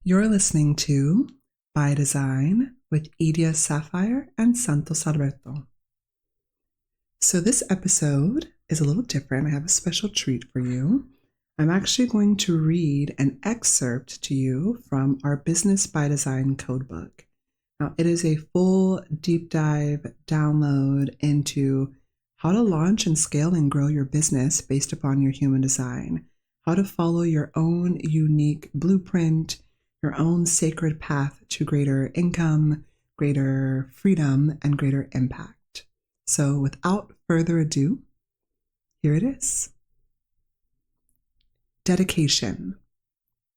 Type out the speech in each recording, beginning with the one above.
You're listening to By Design with Idia Sapphire and Santos Alberto. So this episode is a little different. I have a special treat for you. I'm actually going to read an excerpt to you from our Business by Design Codebook. Now, it is a full deep dive download into how to launch and scale and grow your business based upon your human design, how to follow your own unique blueprint, your own sacred path to greater income, greater freedom, and greater impact. So without further ado, here it is. Dedication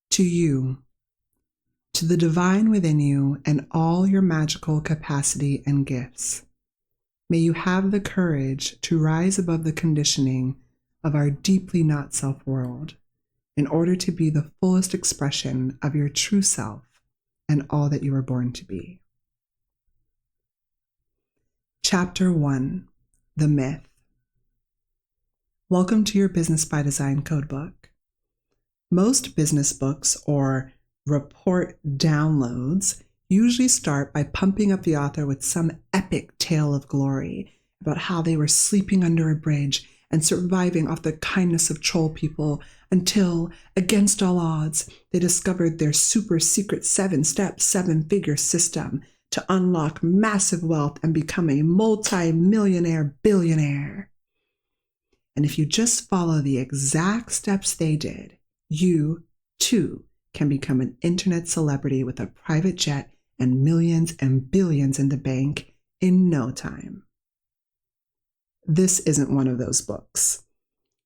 to you, to the divine within you and all your magical capacity and gifts. May you have the courage to rise above the conditioning of our deeply not self world, in order to be the fullest expression of your true self and all that you were born to be. Chapter 1, The Myth. Welcome to your Business by Design Codebook. Most business books or report downloads usually start by pumping up the author with some epic tale of glory about how they were sleeping under a bridge and surviving off the kindness of troll people until, against all odds, they discovered their super secret 7-step, 7-figure system to unlock massive wealth and become a multi-millionaire billionaire. And if you just follow the exact steps they did, you, too, can become an internet celebrity with a private jet and millions and billions in the bank in no time. This isn't one of those books,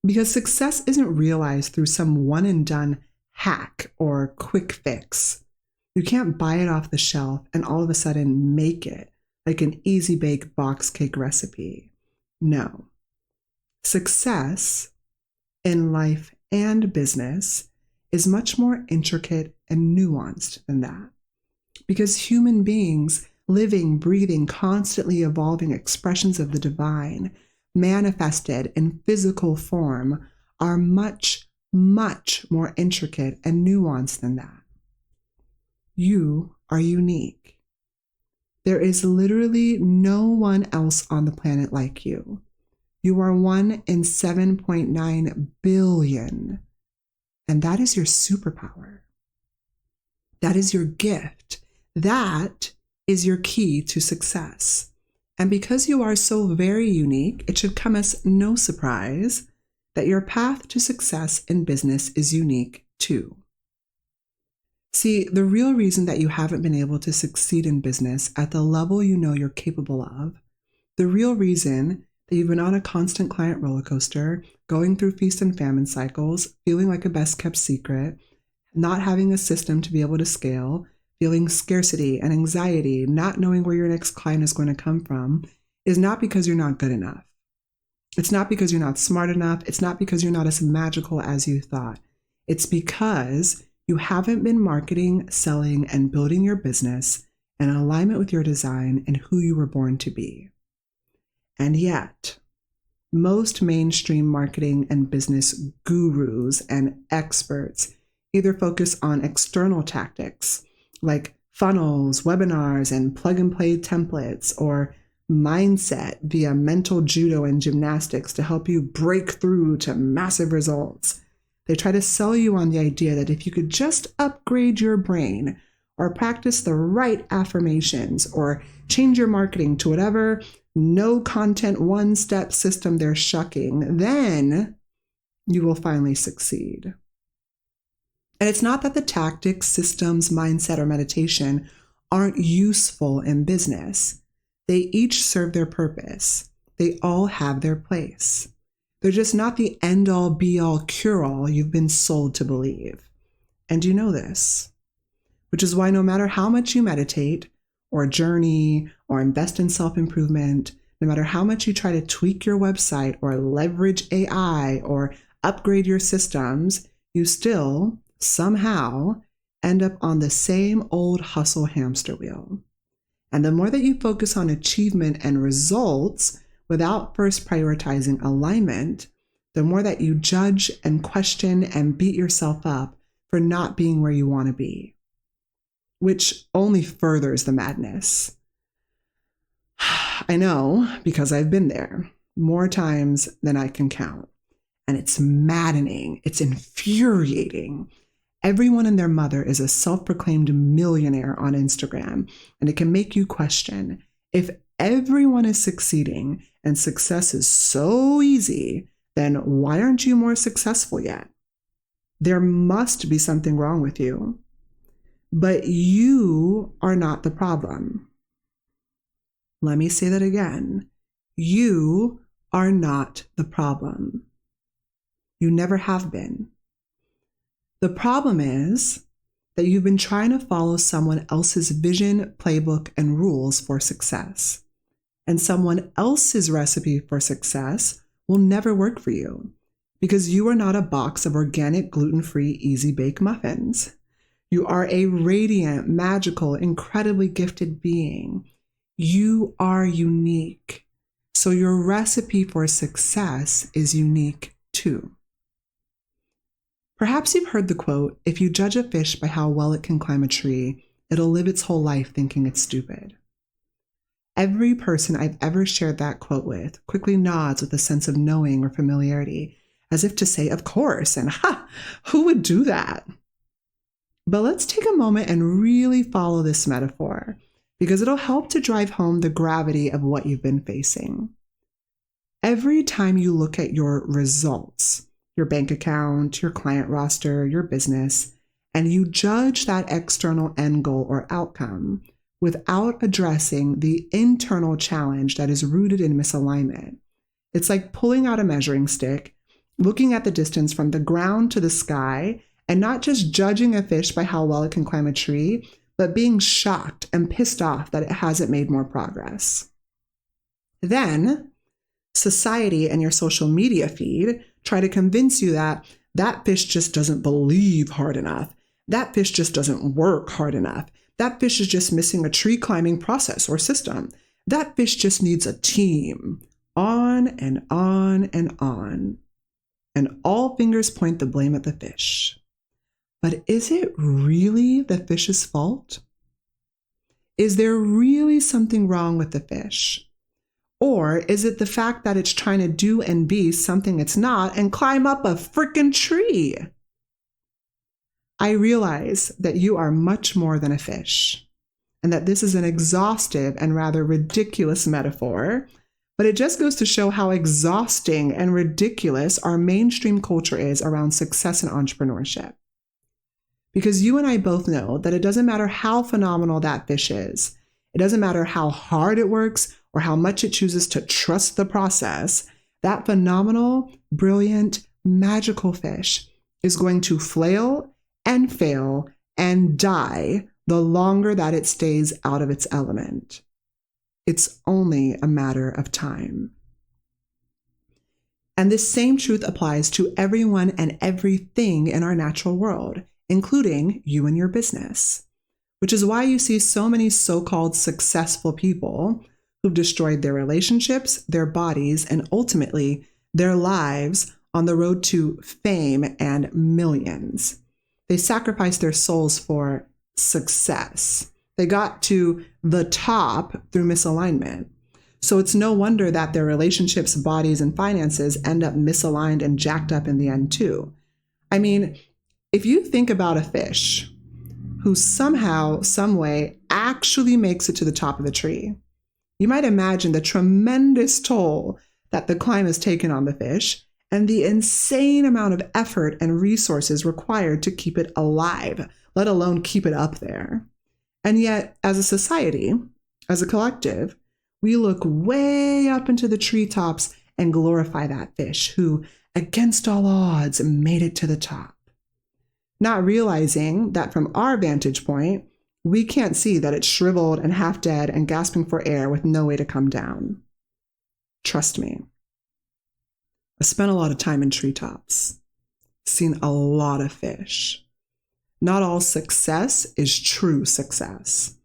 because success isn't realized through some one-and-done hack or quick fix. You can't buy it off the shelf and all of a sudden make it like an easy-bake box cake recipe. No. Success in life and business is much more intricate and nuanced than that, because human beings, living, breathing, constantly evolving expressions of the divine, manifested in physical form, are much, much more intricate and nuanced than that. You are unique. There is literally no one else on the planet like you. You are 1 in 7.9 billion, and that is your superpower. That is your gift. That is your key to success. And because you are so very unique, it should come as no surprise that your path to success in business is unique too. See, the real reason that you haven't been able to succeed in business at the level you know you're capable of, the real reason that you've been on a constant client roller coaster, going through feast and famine cycles, feeling like a best kept secret, not having a system to be able to scale, feeling scarcity and anxiety, not knowing where your next client is going to come from, is not because you're not good enough. It's not because you're not smart enough. It's not because you're not as magical as you thought. It's because you haven't been marketing, selling, and building your business in alignment with your design and who you were born to be. And yet, most mainstream marketing and business gurus and experts either focus on external tactics like funnels, webinars, and plug-and-play templates, or mindset via mental judo and gymnastics to help you break through to massive results. They try to sell you on the idea that if you could just upgrade your brain or practice the right affirmations or change your marketing to whatever no-content one-step system they're shucking, then you will finally succeed. And it's not that the tactics, systems, mindset, or meditation aren't useful in business. They each serve their purpose. They all have their place. They're just not the end-all, be-all, cure-all you've been sold to believe. And you know this, which is why no matter how much you meditate or journey or invest in self-improvement, no matter how much you try to tweak your website or leverage AI or upgrade your systems, you still somehow end up on the same old hustle hamster wheel. And the more that you focus on achievement and results without first prioritizing alignment, the more that you judge and question and beat yourself up for not being where you want to be. which only furthers the madness. I know, because I've been there more times than I can count. And it's maddening. It's infuriating. Everyone and their mother is a self-proclaimed millionaire on Instagram, and it can make you question, if everyone is succeeding and success is so easy, then why aren't you more successful yet? There must be something wrong with you. But you are not the problem. Let me say that again. You are not the problem. You never have been. The problem is that you've been trying to follow someone else's vision, playbook, and rules for success. And someone else's recipe for success will never work for you because you are not a box of organic, gluten-free, easy-bake muffins. You are a radiant, magical, incredibly gifted being. You are unique. So your recipe for success is unique too. Perhaps you've heard the quote, if you judge a fish by how well it can climb a tree, it'll live its whole life thinking it's stupid. Every person I've ever shared that quote with quickly nods with a sense of knowing or familiarity, as if to say, of course, and who would do that? But let's take a moment and really follow this metaphor, because it'll help to drive home the gravity of what you've been facing. Every time you look at your results, your bank account, your client roster, your business, and you judge that external end goal or outcome without addressing the internal challenge that is rooted in misalignment, it's like pulling out a measuring stick, looking at the distance from the ground to the sky, and not just judging a fish by how well it can climb a tree, but being shocked and pissed off that it hasn't made more progress. Then, society and your social media feed try to convince you that that fish just doesn't believe hard enough. That fish just doesn't work hard enough. That fish is just missing a tree climbing process or system. That fish just needs a team. On and on and on. And all fingers point the blame at the fish. But is it really the fish's fault? Is there really something wrong with the fish? Or is it the fact that it's trying to do and be something it's not and climb up a frickin' tree? I realize that you are much more than a fish, and that this is an exhaustive and rather ridiculous metaphor, but it just goes to show how exhausting and ridiculous our mainstream culture is around success and entrepreneurship. Because you and I both know that it doesn't matter how phenomenal that fish is. It doesn't matter how hard it works or how much it chooses to trust the process. That phenomenal, brilliant, magical fish is going to flail and fail and die the longer that it stays out of its element. It's only a matter of time. And this same truth applies to everyone and everything in our natural world, including you and your business, which is why you see so many so-called successful people who've destroyed their relationships, their bodies, and ultimately their lives on the road to fame and millions. They sacrificed their souls for success. They got to the top through misalignment. So it's no wonder that their relationships, bodies, and finances end up misaligned and jacked up in the end too. I mean, if you think about a fish who somehow, some way, actually makes it to the top of the tree, you might imagine the tremendous toll that the climb has taken on the fish and the insane amount of effort and resources required to keep it alive, let alone keep it up there. And yet, as a society, as a collective, we look way up into the treetops and glorify that fish who, against all odds, made it to the top. Not realizing that from our vantage point, we can't see that it's shriveled and half dead and gasping for air with no way to come down. Trust me. I spent a lot of time in treetops, seen a lot of fish. Not all success is true success.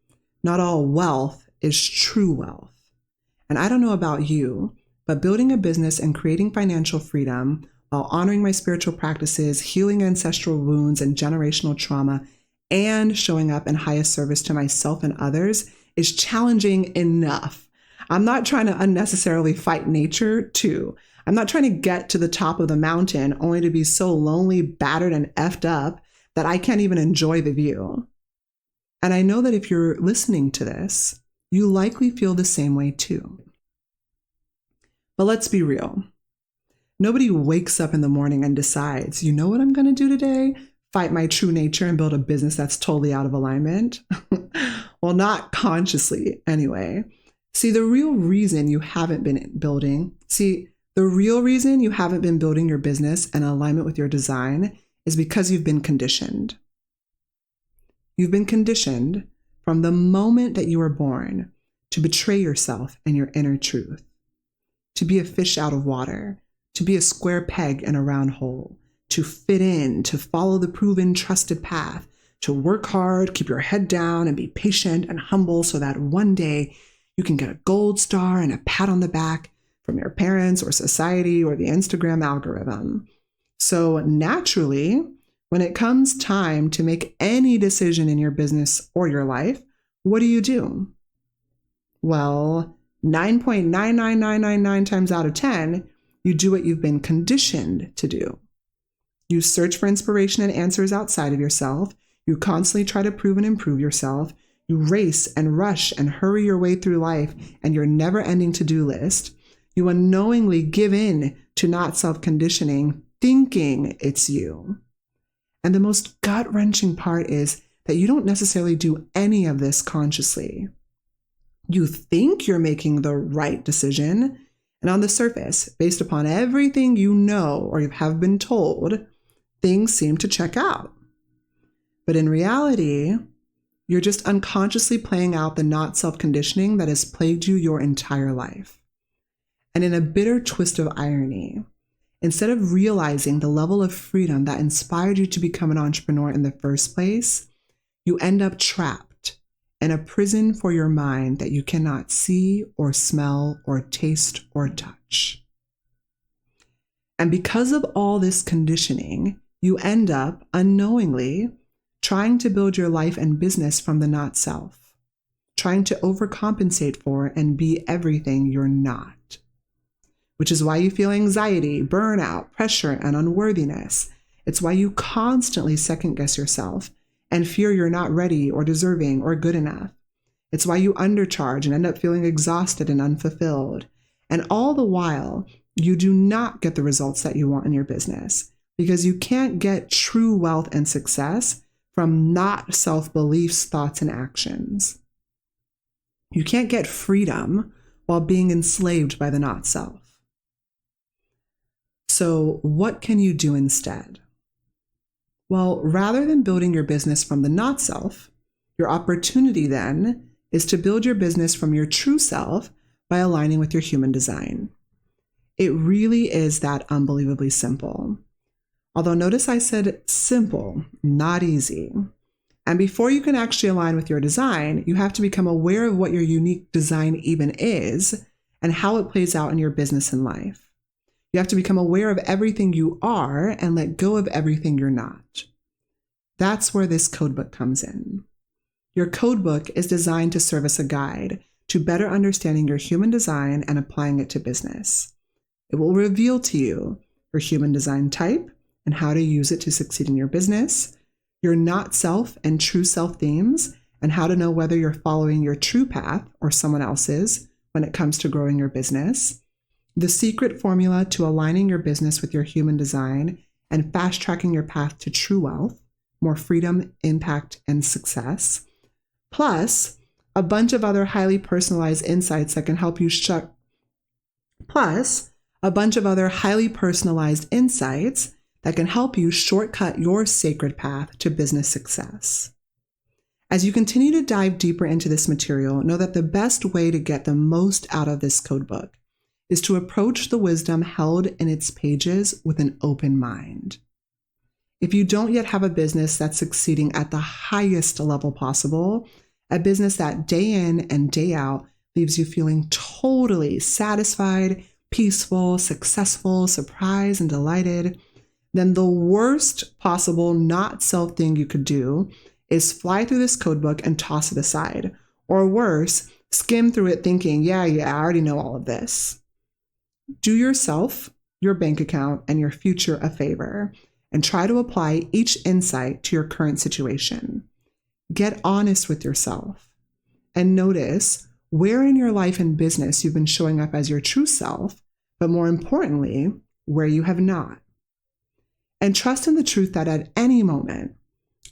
Not all wealth is true wealth. And I don't know about you, but building a business and creating financial freedom while honoring my spiritual practices, healing ancestral wounds and generational trauma and showing up in highest service to myself and others is challenging enough. I'm not trying to unnecessarily fight nature too. I'm not trying to get to the top of the mountain only to be so lonely, battered, and effed up that I can't even enjoy the view. And I know that if you're listening to this, you likely feel the same way too. But let's be real. Nobody wakes up in the morning and decides, you know what I'm going to do today? Fight my true nature and build a business that's totally out of alignment? Well, not consciously anyway. The real reason you haven't been building your business in alignment with your design is because you've been conditioned. You've been conditioned from the moment that you were born to betray yourself and your inner truth, to be a fish out of water, to be a square peg in a round hole, to fit in, to follow the proven, trusted path, to work hard, keep your head down, and be patient and humble so that one day you can get a gold star and a pat on the back from your parents or society or the Instagram algorithm. So naturally, when it comes time to make any decision in your business or your life, what do? Well, 9.99999 times out of 10, you do what you've been conditioned to do. You search for inspiration and answers outside of yourself. You constantly try to prove and improve yourself. You race and rush and hurry your way through life and your never-ending to-do list. You unknowingly give in to not self-conditioning, thinking it's you. And the most gut-wrenching part is that you don't necessarily do any of this consciously. You think you're making the right decision, and on the surface, based upon everything you know or you have been told, things seem to check out. But in reality, you're just unconsciously playing out the not self-conditioning that has plagued you your entire life. And in a bitter twist of irony, instead of realizing the level of freedom that inspired you to become an entrepreneur in the first place, you end up trapped in a prison for your mind that you cannot see or smell or taste or touch. And because of all this conditioning, you end up unknowingly trying to build your life and business from the not self, trying to overcompensate for and be everything you're not. Which is why you feel anxiety, burnout, pressure, and unworthiness. It's why you constantly second-guess yourself and fear you're not ready or deserving or good enough. It's why you undercharge and end up feeling exhausted and unfulfilled. And all the while, you do not get the results that you want in your business because you can't get true wealth and success from not self-beliefs, thoughts, and actions. You can't get freedom while being enslaved by the not self. So what can you do instead? Well, rather than building your business from the not self, your opportunity then is to build your business from your true self by aligning with your human design. It really is that unbelievably simple. Although notice I said simple, not easy. And before you can actually align with your design, you have to become aware of what your unique design even is and how it plays out in your business and life. You have to become aware of everything you are and let go of everything you're not. That's where this codebook comes in. Your codebook is designed to serve as a guide to better understanding your human design and applying it to business. It will reveal to you your human design type and how to use it to succeed in your business, your not self and true self themes, and how to know whether you're following your true path or someone else's when it comes to growing your business, the secret formula to aligning your business with your human design and fast-tracking your path to true wealth, more freedom, impact, and success, plus a bunch of other highly personalized insights that can help you shortcut your sacred path to business success. As you continue to dive deeper into this material, know that the best way to get the most out of this codebook is to approach the wisdom held in its pages with an open mind. If you don't yet have a business that's succeeding at the highest level possible, a business that day in and day out leaves you feeling totally satisfied, peaceful, successful, surprised, and delighted, then the worst possible not self thing you could do is fly through this code book and toss it aside. Or worse, skim through it thinking, yeah, I already know all of this. Do yourself, your bank account, and your future a favor and try to apply each insight to your current situation. Get honest with yourself and notice where in your life and business you've been showing up as your true self, but more importantly, where you have not. And trust in the truth that at any moment,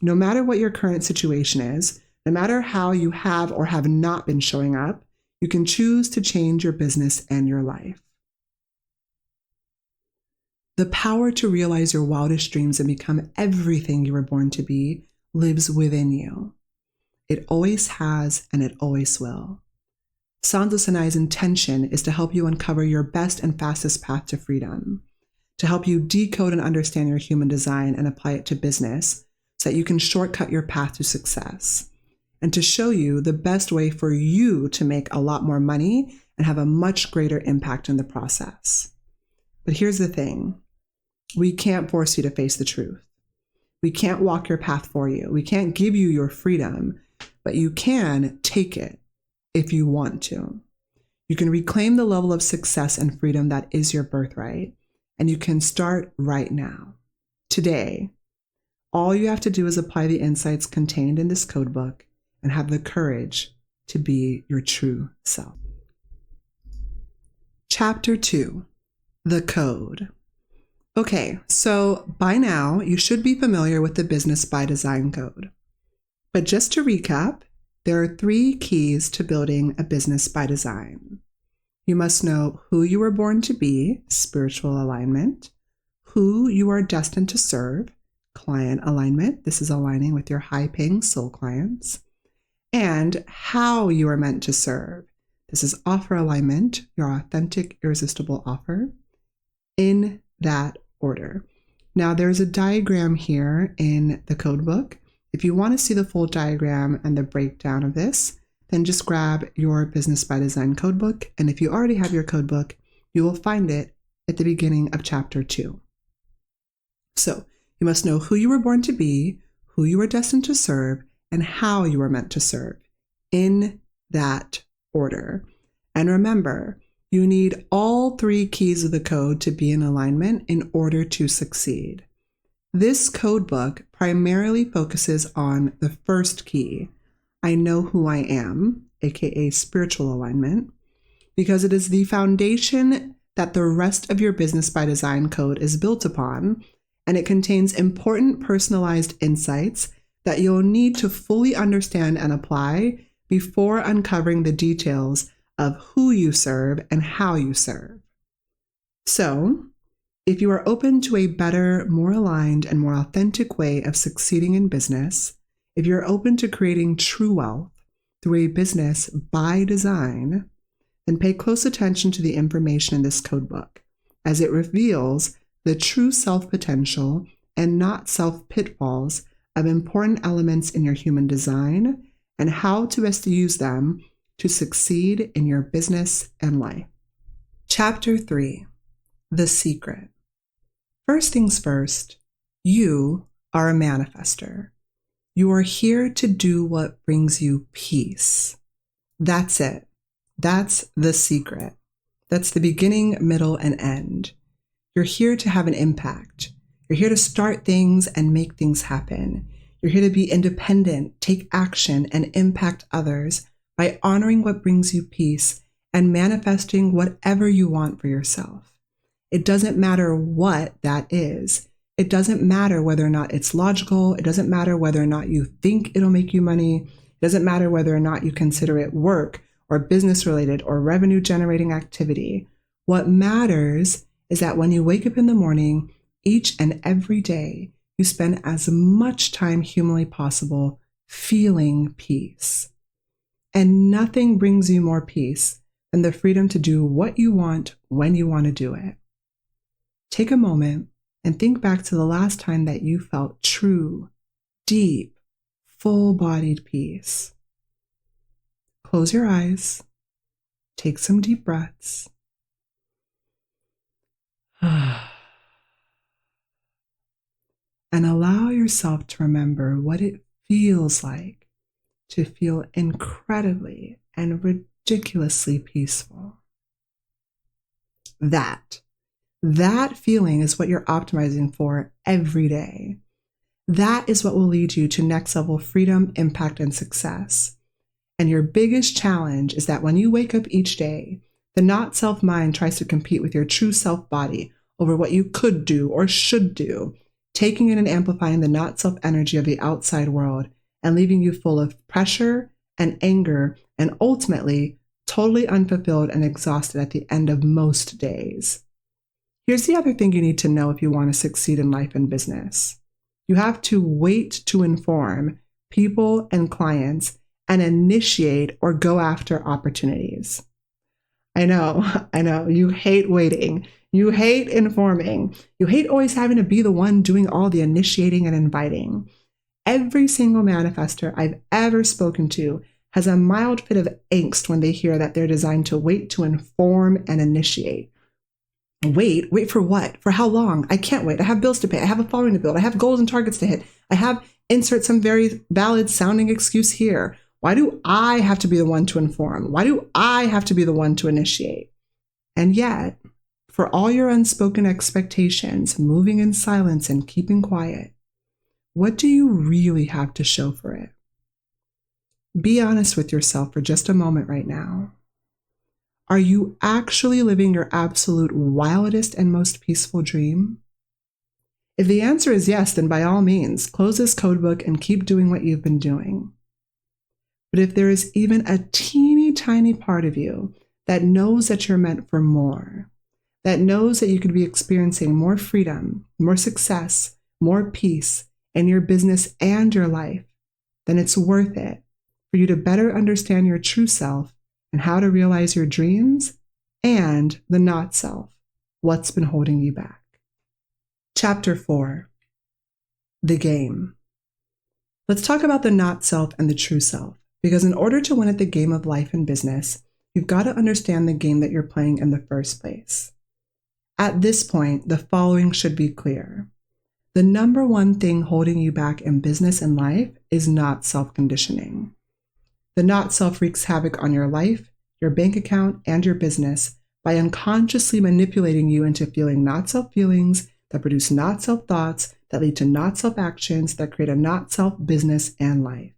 no matter what your current situation is, no matter how you have or have not been showing up, you can choose to change your business and your life. The power to realize your wildest dreams and become everything you were born to be lives within you. It always has, and it always will. Sansa Sanai's intention is to help you uncover your best and fastest path to freedom, to help you decode and understand your human design and apply it to business so that you can shortcut your path to success, and to show you the best way for you to make a lot more money and have a much greater impact in the process. But here's the thing. We can't force you to face the truth. We can't walk your path for you. We can't give you your freedom, but you can take it if you want to. You can reclaim the level of success and freedom that is your birthright, and you can start right now. Today, all you have to do is apply the insights contained in this code book and have the courage to be your true self. Chapter 2, The Code. Okay, so by now you should be familiar with the Business by Design code. But just to recap, there are 3 keys to building a business by design. You must know who you were born to be, spiritual alignment, who you are destined to serve, client alignment, this is aligning with your high-paying soul clients, and how you are meant to serve. This is offer alignment, your authentic, irresistible offer, in that order. Now, there's a diagram here in the code book. If you want to see the full diagram and the breakdown of this, then just grab your Business by Design code book. And if you already have your code book, you will find it at the beginning of chapter 2. So you must know who you were born to be, who you are destined to serve, and how you are meant to serve in that order. And remember, you need all 3 keys of the code to be in alignment in order to succeed. This code book primarily focuses on the first key, I know who I am, aka spiritual alignment, because it is the foundation that the rest of your Business by Design code is built upon, and it contains important personalized insights that you'll need to fully understand and apply before uncovering the details of who you serve and how you serve. So, if you are open to a better, more aligned, and more authentic way of succeeding in business, if you're open to creating true wealth through a business by design, then pay close attention to the information in this code book, as it reveals the true self-potential and not self-pitfalls of important elements in your human design and how to best use them to succeed in your business and life. Chapter 3, The Secret. First things first, you are a manifestor. You are here to do what brings you peace. That's it. That's the secret. That's the beginning, middle, and end. You're here to have an impact. You're here to start things and make things happen. You're here to be independent, take action, and impact others by honoring what brings you peace and manifesting whatever you want for yourself. It doesn't matter what that is. It doesn't matter whether or not it's logical. It doesn't matter whether or not you think it'll make you money. It doesn't matter whether or not you consider it work or business related or revenue generating activity. What matters is that when you wake up in the morning, each and every day, you spend as much time humanly possible feeling peace. And nothing brings you more peace than the freedom to do what you want when you want to do it. Take a moment and think back to the last time that you felt true, deep, full-bodied peace. Close your eyes. Take some deep breaths. And allow yourself to remember what it feels like to feel incredibly and ridiculously peaceful. That feeling is what you're optimizing for every day. That is what will lead you to next level freedom, impact, and success. And your biggest challenge is that when you wake up each day, the not self mind tries to compete with your true self body over what you could do or should do, taking in and amplifying the not self energy of the outside world and leaving you full of pressure and anger and ultimately totally unfulfilled and exhausted at the end of most days. Here's the other thing you need to know if you want to succeed in life and business. You have to wait to inform people and clients and initiate or go after opportunities. I know, you hate waiting. You hate informing. You hate always having to be the one doing all the initiating and inviting. Every single manifestor I've ever spoken to has a mild fit of angst when they hear that they're designed to wait to inform and initiate. Wait for what? For how long? I can't wait. I have bills to pay. I have a following to build. I have goals and targets to hit. I have insert some very valid sounding excuse here. Why do I have to be the one to inform? Why do I have to be the one to initiate? And yet, for all your unspoken expectations, moving in silence and keeping quiet, what do you really have to show for it? Be honest with yourself for just a moment right now. Are you actually living your absolute wildest and most peaceful dream? If the answer is yes, then by all means, close this codebook and keep doing what you've been doing. But if there is even a teeny tiny part of you that knows that you're meant for more, that knows that you could be experiencing more freedom, more success, more peace in your business and your life, then it's worth it for you to better understand your true self and how to realize your dreams and the not self, what's been holding you back. Chapter 4, the game. Let's talk about the not self and the true self, because in order to win at the game of life and business, you've got to understand the game that you're playing in the first place. At this point, the following should be clear. The number one thing holding you back in business and life is not self-conditioning. The not self wreaks havoc on your life, your bank account, and your business by unconsciously manipulating you into feeling not self feelings that produce not self thoughts that lead to not self actions that create a not self business and life.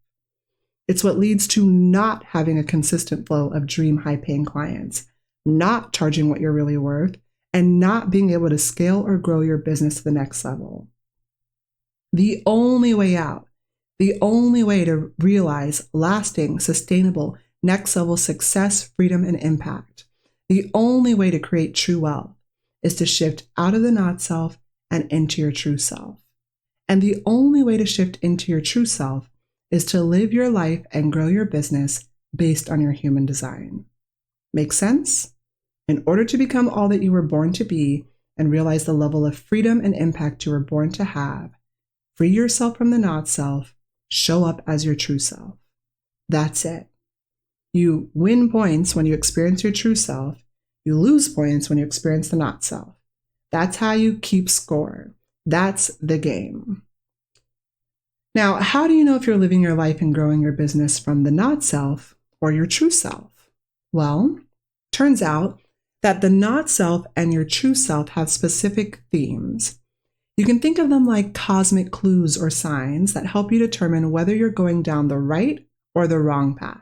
It's what leads to not having a consistent flow of dream high paying clients, not charging what you're really worth, and not being able to scale or grow your business to the next level. The only way out, the only way to realize lasting, sustainable, next level success, freedom, and impact, the only way to create true wealth is to shift out of the not self and into your true self. And the only way to shift into your true self is to live your life and grow your business based on your human design. Make sense? In order to become all that you were born to be and realize the level of freedom and impact you were born to have, free yourself from the not self, show up as your true self. That's it. You win points when you experience your true self. You lose points when you experience the not self. That's how you keep score. That's the game. Now, how do you know if you're living your life and growing your business from the not self or your true self? Well, turns out that the not self and your true self have specific themes. You can think of them like cosmic clues or signs that help you determine whether you're going down the right or the wrong path.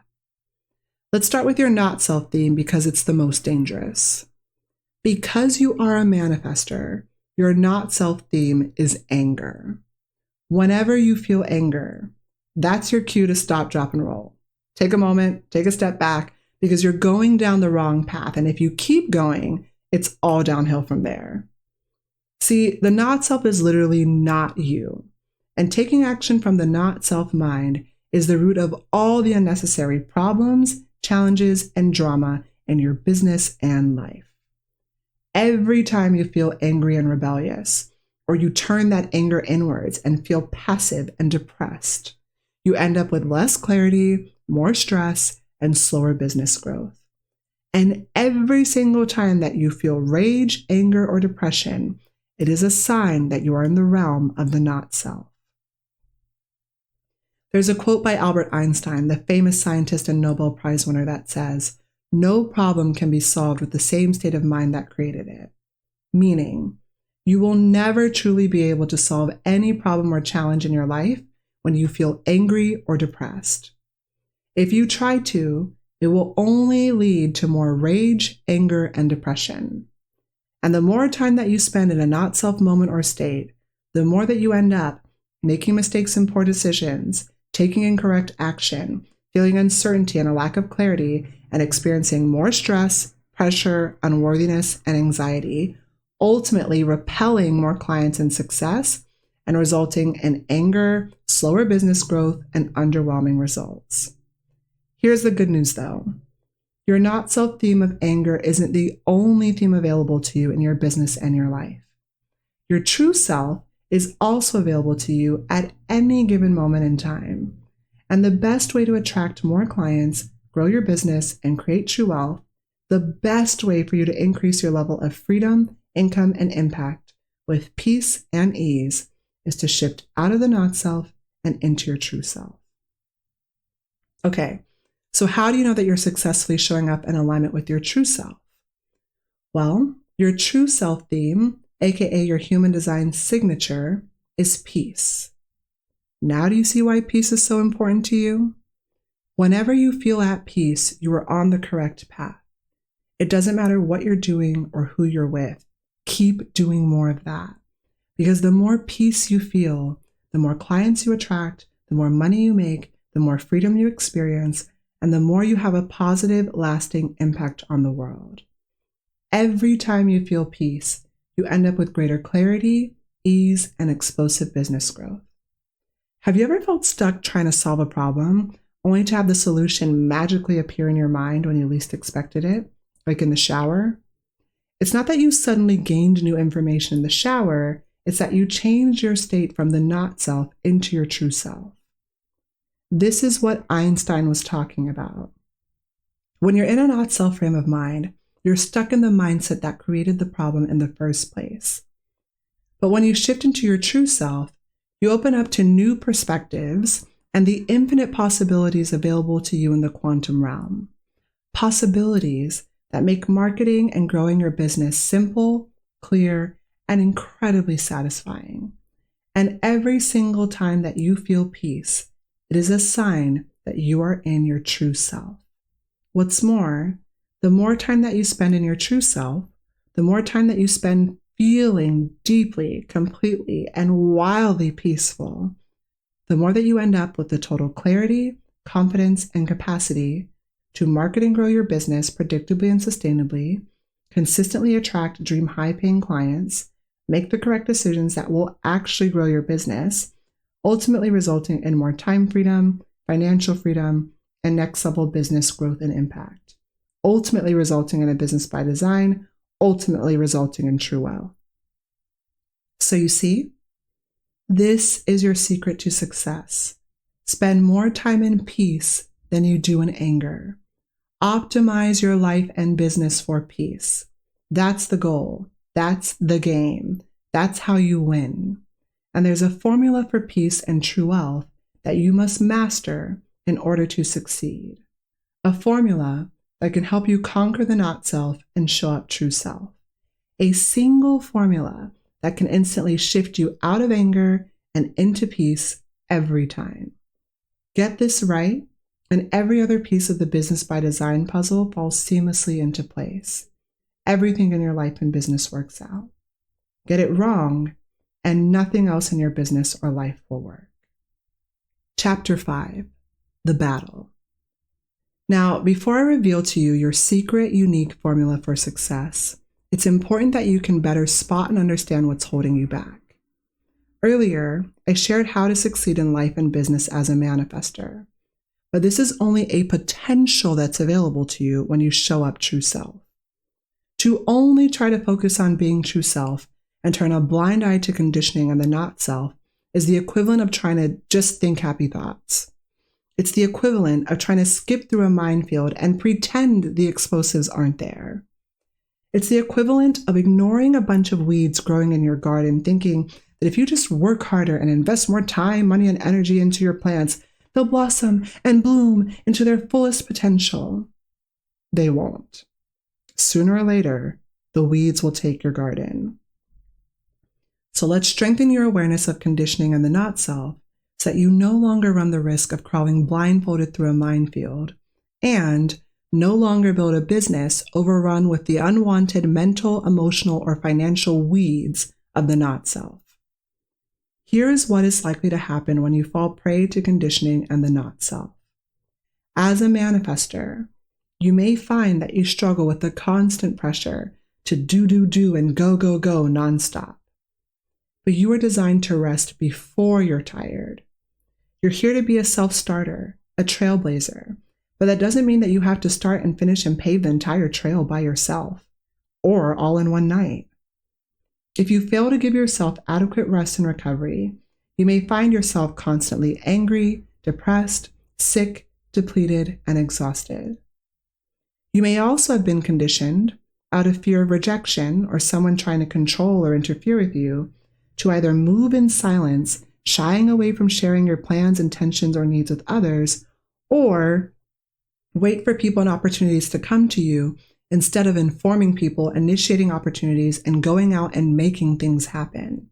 Let's start with your not self theme because it's the most dangerous. Because you are a manifestor, your not self theme is anger. Whenever you feel anger, that's your cue to stop, drop, and roll. Take a moment, take a step back, because you're going down the wrong path. And if you keep going, it's all downhill from there. See, the not self is literally not you. And taking action from the not self mind is the root of all the unnecessary problems, challenges, and drama in your business and life. Every time you feel angry and rebellious, or you turn that anger inwards and feel passive and depressed, you end up with less clarity, more stress, and slower business growth. And every single time that you feel rage, anger, or depression, it is a sign that you are in the realm of the not self. There's a quote by Albert Einstein, the famous scientist and Nobel Prize winner, that says, "No problem can be solved with the same state of mind that created it." Meaning, you will never truly be able to solve any problem or challenge in your life when you feel angry or depressed. If you try to, it will only lead to more rage, anger, and depression. And the more time that you spend in a not-self moment or state, the more that you end up making mistakes and poor decisions, taking incorrect action, feeling uncertainty and a lack of clarity, and experiencing more stress, pressure, unworthiness, and anxiety, ultimately repelling more clients and success, and resulting in anger, slower business growth, and underwhelming results. Here's the good news, though. Your not-self theme of anger isn't the only theme available to you in your business and your life. Your true self is also available to you at any given moment in time. And the best way to attract more clients, grow your business, and create true wealth, the best way for you to increase your level of freedom, income, and impact with peace and ease is to shift out of the not-self and into your true self. Okay, so how do you know that you're successfully showing up in alignment with your true self? Well, your true self theme, aka your human design signature, is peace. Now do you see why peace is so important to you? Whenever you feel at peace, you are on the correct path. It doesn't matter what you're doing or who you're with. Keep doing more of that. Because the more peace you feel, the more clients you attract, the more money you make, the more freedom you experience, and the more you have a positive, lasting impact on the world. Every time you feel peace, you end up with greater clarity, ease, and explosive business growth. Have you ever felt stuck trying to solve a problem, only to have the solution magically appear in your mind when you least expected it, like in the shower? It's not that you suddenly gained new information in the shower, it's that you changed your state from the not-self into your true self. This is what Einstein was talking about. When you're in a not-self frame of mind, you're stuck in the mindset that created the problem in the first place. But when you shift into your true self, you open up to new perspectives and the infinite possibilities available to you in the quantum realm. Possibilities that make marketing and growing your business simple, clear, and incredibly satisfying. And every single time that you feel peace, it is a sign that you are in your true self. What's more, the more time that you spend in your true self, the more time that you spend feeling deeply, completely, and wildly peaceful, the more that you end up with the total clarity, confidence, and capacity to market and grow your business predictably and sustainably, consistently attract dream high-paying clients, make the correct decisions that will actually grow your business, ultimately resulting in more time freedom, financial freedom, and next-level business growth and impact, ultimately resulting in a business by design, ultimately resulting in true wealth. So you see, this is your secret to success. Spend more time in peace than you do in anger. Optimize your life and business for peace. That's the goal. That's the game. That's how you win. And there's a formula for peace and true wealth that you must master in order to succeed. A formula that can help you conquer the not-self and show up true self. A single formula that can instantly shift you out of anger and into peace every time. Get this right, and every other piece of the business by design puzzle falls seamlessly into place. Everything in your life and business works out. Get it wrong, and nothing else in your business or life will work. Chapter 5, The Battle. Now, before I reveal to you your secret, unique formula for success, it's important that you can better spot and understand what's holding you back. Earlier, I shared how to succeed in life and business as a manifestor, but this is only a potential that's available to you when you show up true self. To only try to focus on being true self and turn a blind eye to conditioning and the not self is the equivalent of trying to just think happy thoughts. It's the equivalent of trying to skip through a minefield and pretend the explosives aren't there. It's the equivalent of ignoring a bunch of weeds growing in your garden, thinking that if you just work harder and invest more time, money, and energy into your plants, they'll blossom and bloom into their fullest potential. They won't. Sooner or later, the weeds will take your garden. So let's strengthen your awareness of conditioning and the not self so that you no longer run the risk of crawling blindfolded through a minefield and no longer build a business overrun with the unwanted mental, emotional, or financial weeds of the not self. Here is what is likely to happen when you fall prey to conditioning and the not self. As a manifestor, you may find that you struggle with the constant pressure to do, and go nonstop. But you are designed to rest before you're tired. You're here to be a self-starter, a trailblazer, but that doesn't mean that you have to start and finish and pave the entire trail by yourself, or all in one night. If you fail to give yourself adequate rest and recovery, you may find yourself constantly angry, depressed, sick, depleted, and exhausted. You may also have been conditioned, out of fear of rejection or someone trying to control or interfere with you, to either move in silence, shying away from sharing your plans, intentions, or needs with others, or wait for people and opportunities to come to you instead of informing people, initiating opportunities, and going out and making things happen.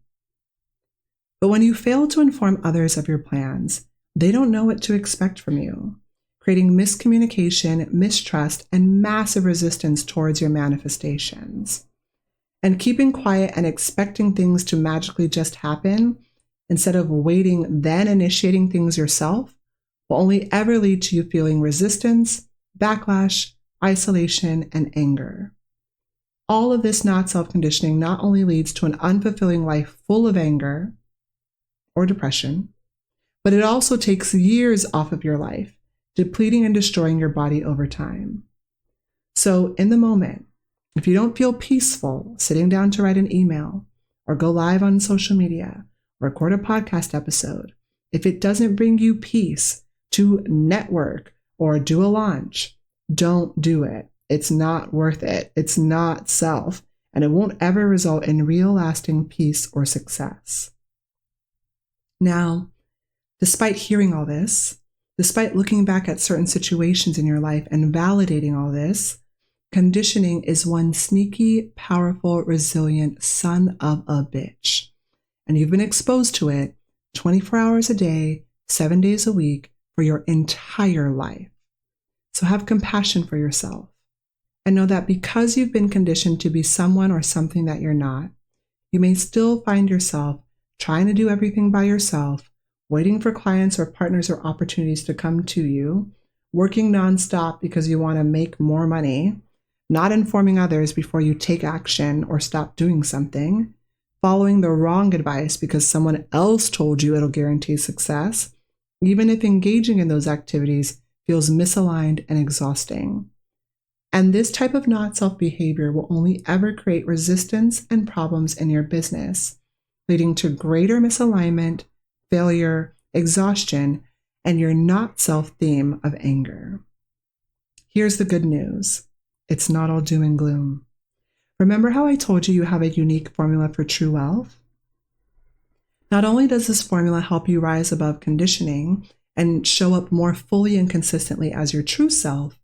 But when you fail to inform others of your plans, they don't know what to expect from you, creating miscommunication, mistrust, and massive resistance towards your manifestations. And keeping quiet and expecting things to magically just happen, instead of waiting then initiating things yourself, will only ever lead to you feeling resistance, backlash, isolation, and anger. All of this not self-conditioning not only leads to an unfulfilling life full of anger or depression, but it also takes years off of your life, depleting and destroying your body over time. So in the moment, if you don't feel peaceful sitting down to write an email or go live on social media or record a podcast episode, if it doesn't bring you peace to network or do a launch, don't do it. It's not worth it. It's not self, and it won't ever result in real lasting peace or success. Now, despite hearing all this, despite looking back at certain situations in your life and validating all this, conditioning is one sneaky, powerful, resilient son of a bitch. And you've been exposed to it 24 hours a day, 7 days a week for your entire life. So have compassion for yourself and know that because you've been conditioned to be someone or something that you're not, you may still find yourself trying to do everything by yourself, waiting for clients or partners or opportunities to come to you, working nonstop because you want to make more money, not informing others before you take action or stop doing something, following the wrong advice because someone else told you it'll guarantee success, even if engaging in those activities feels misaligned and exhausting. And this type of not-self behavior will only ever create resistance and problems in your business, leading to greater misalignment, failure, exhaustion, and your not-self theme of anger. Here's the good news. It's not all doom and gloom. Remember how I told you have a unique formula for true wealth? Not only does this formula help you rise above conditioning and show up more fully and consistently as your true self,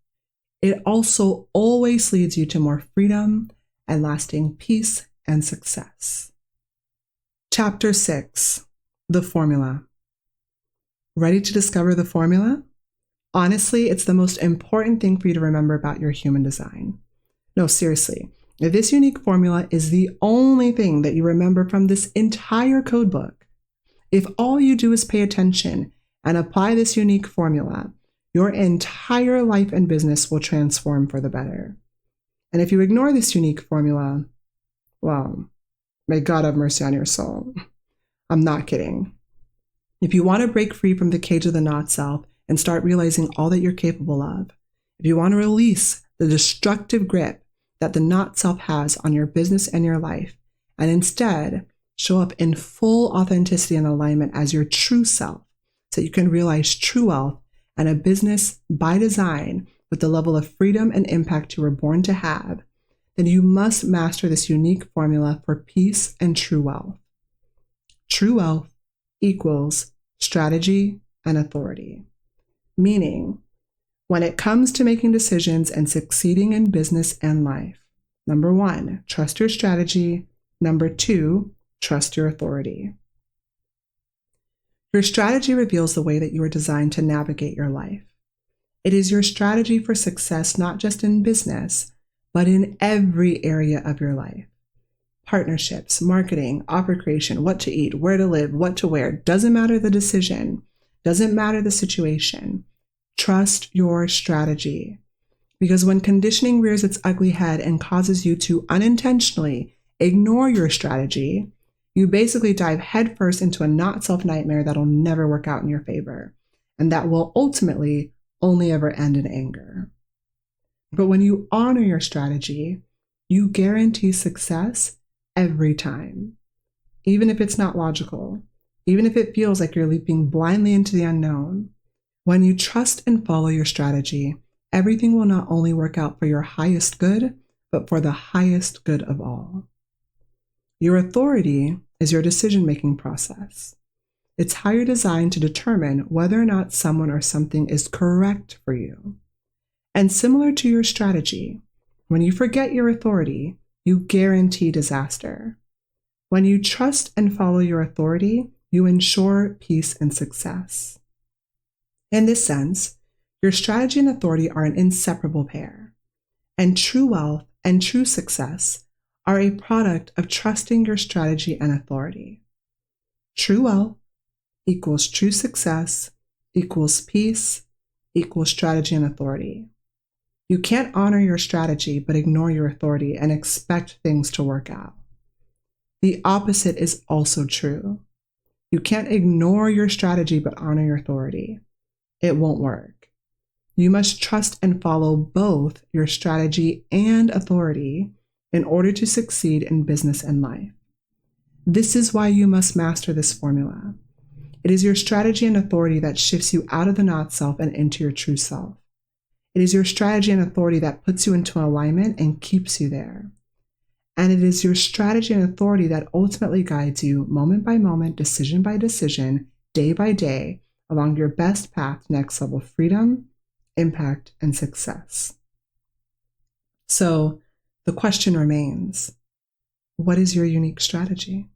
it also always leads you to more freedom and lasting peace and success. Chapter 6, The Formula. Ready to discover the formula? Honestly, it's the most important thing for you to remember about your human design. No, seriously, if this unique formula is the only thing that you remember from this entire codebook, if all you do is pay attention and apply this unique formula, your entire life and business will transform for the better. And if you ignore this unique formula, well, may God have mercy on your soul. I'm not kidding. If you want to break free from the cage of the not self and start realizing all that you're capable of, if you want to release the destructive grip that the not self has on your business and your life, and instead show up in full authenticity and alignment as your true self, so that you can realize true wealth and a business by design with the level of freedom and impact you were born to have, then you must master this unique formula for peace and true wealth. True wealth equals strategy, and authority. Meaning, when it comes to making decisions and succeeding in business and life, number 1, trust your strategy. Number 2, trust your authority. Your strategy reveals the way that you are designed to navigate your life. It is your strategy for success, not just in business, but in every area of your life. Partnerships, marketing, offer creation, what to eat, where to live, what to wear. Doesn't matter the decision. Doesn't matter the situation. Trust your strategy. Because when conditioning rears its ugly head and causes you to unintentionally ignore your strategy, you basically dive headfirst into a not-self nightmare that'll never work out in your favor, and that will ultimately only ever end in anger. But when you honor your strategy, you guarantee success every time. Even if it's not logical, even if it feels like you're leaping blindly into the unknown, when you trust and follow your strategy, everything will not only work out for your highest good, but for the highest good of all. Your authority is your decision-making process. It's how you're designed to determine whether or not someone or something is correct for you. And similar to your strategy, when you forget your authority, you guarantee disaster. When you trust and follow your authority, you ensure peace and success. In this sense, your strategy and authority are an inseparable pair, and true wealth and true success are a product of trusting your strategy and authority. True wealth equals true success equals peace equals strategy and authority. You can't honor your strategy but ignore your authority and expect things to work out. The opposite is also true. You can't ignore your strategy but honor your authority. It won't work. You must trust and follow both your strategy and authority in order to succeed in business and life. This is why you must master this formula. It is your strategy and authority that shifts you out of the not self and into your true self. It is your strategy and authority that puts you into alignment and keeps you there. And it is your strategy and authority that ultimately guides you moment by moment, decision by decision, day by day, along your best path to next level freedom, impact, and success. So the question remains, what is your unique strategy?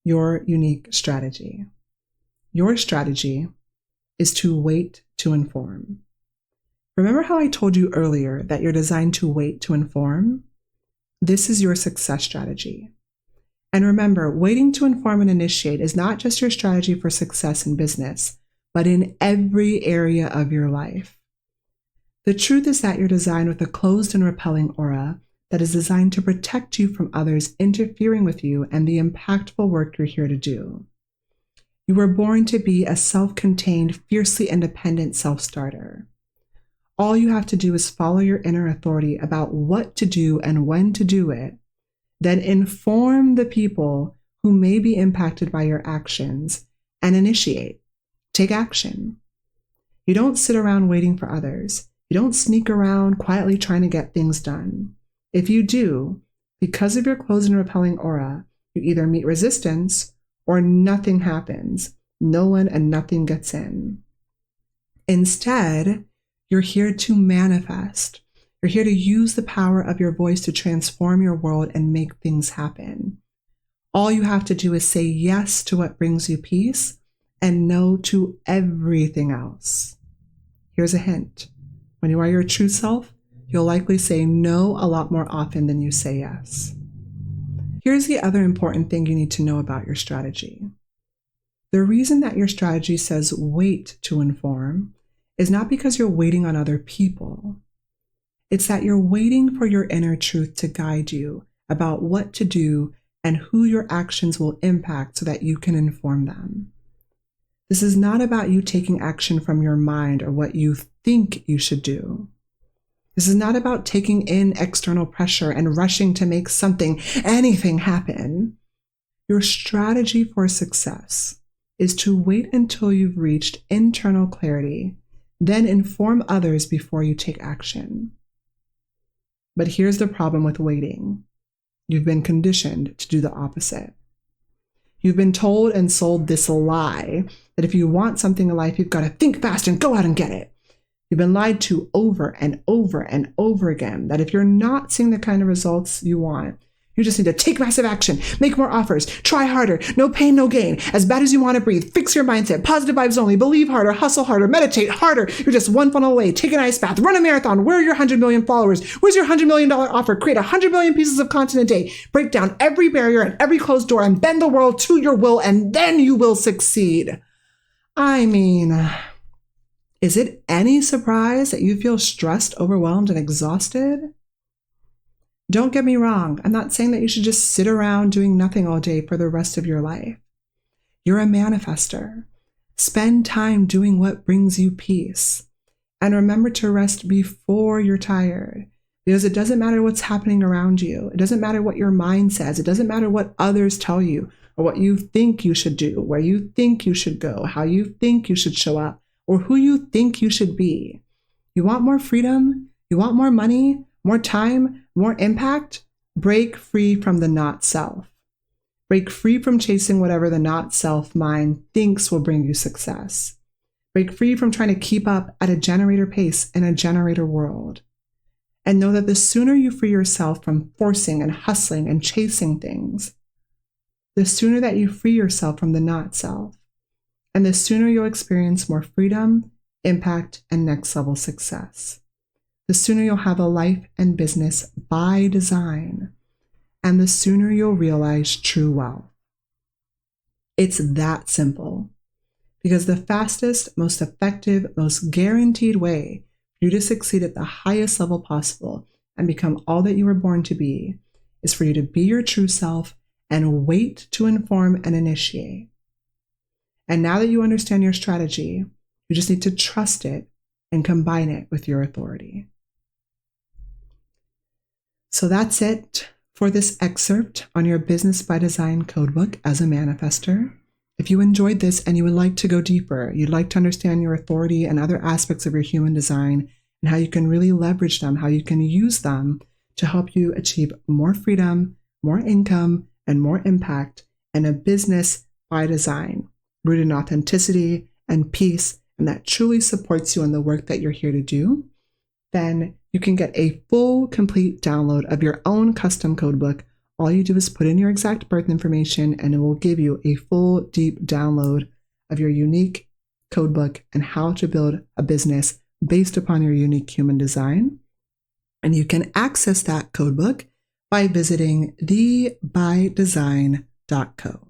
Your unique strategy. Your strategy is to wait to inform. Remember how I told you earlier that you're designed to wait to inform? This is your success strategy. And remember, waiting to inform and initiate is not just your strategy for success in business, but in every area of your life. The truth is that you're designed with a closed and repelling aura that is designed to protect you from others interfering with you and the impactful work you're here to do. You were born to be a self-contained, fiercely independent self-starter. All you have to do is follow your inner authority about what to do and when to do it, then inform the people who may be impacted by your actions and initiate. Take action. You don't sit around waiting for others. You don't sneak around quietly trying to get things done. If you do, because of your closed and repelling aura, you either meet resistance or nothing happens. No one and nothing gets in. Instead, you're here to manifest. You're here to use the power of your voice to transform your world and make things happen. All you have to do is say yes to what brings you peace and no to everything else. Here's a hint. When you are your true self, you'll likely say no a lot more often than you say yes. Here's the other important thing you need to know about your strategy. The reason that your strategy says wait to inform is not because you're waiting on other people. It's that you're waiting for your inner truth to guide you about what to do and who your actions will impact so that you can inform them. This is not about you taking action from your mind or what you think you should do. This is not about taking in external pressure and rushing to make anything happen. Your strategy for success is to wait until you've reached internal clarity, then inform others before you take action. But here's the problem with waiting. You've been conditioned to do the opposite. You've been told and sold this lie that if you want something in life, you've got to think fast and go out and get it. You've been lied to over and over and over again that if you're not seeing the kind of results you want, you just need to take massive action, make more offers, try harder, no pain, no gain, as bad as you want to breathe, fix your mindset, positive vibes only, believe harder, hustle harder, meditate harder. You're just one funnel away, take an ice bath, run a marathon, where are your 100 million followers? Where's your $100 million offer? Create 100 million pieces of content a day, break down every barrier and every closed door and bend the world to your will, and then you will succeed. I mean, is it any surprise that you feel stressed, overwhelmed, and exhausted? Don't get me wrong. I'm not saying that you should just sit around doing nothing all day for the rest of your life. You're a manifestor. Spend time doing what brings you peace. And remember to rest before you're tired. Because it doesn't matter what's happening around you. It doesn't matter what your mind says. It doesn't matter what others tell you or what you think you should do, where you think you should go, how you think you should show up, or who you think you should be. You want more freedom? You want more money? More time, more impact? Break free from the not self. Break free from chasing whatever the not self mind thinks will bring you success. Break free from trying to keep up at a generator pace in a generator world. And know that the sooner you free yourself from forcing and hustling and chasing things, the sooner that you free yourself from the not self, and the sooner you'll experience more freedom, impact, and next level success. The sooner you'll have a life and business by design, and the sooner you'll realize true wealth. It's that simple, because the fastest, most effective, most guaranteed way for you to succeed at the highest level possible and become all that you were born to be is for you to be your true self and wait to inform and initiate. And now that you understand your strategy, you just need to trust it and combine it with your authority. So that's it for this excerpt on your Business by Design Codebook as a manifestor. If you enjoyed this and you would like to go deeper, you'd like to understand your authority and other aspects of your human design and how you can really leverage them, how you can use them to help you achieve more freedom, more income, and more impact in a business by design, rooted in authenticity and peace, and that truly supports you in the work that you're here to do, then you can get a full, complete download of your own custom codebook. All you do is put in your exact birth information, and it will give you a full, deep download of your unique codebook and how to build a business based upon your unique human design. And you can access that codebook by visiting thebydesign.co.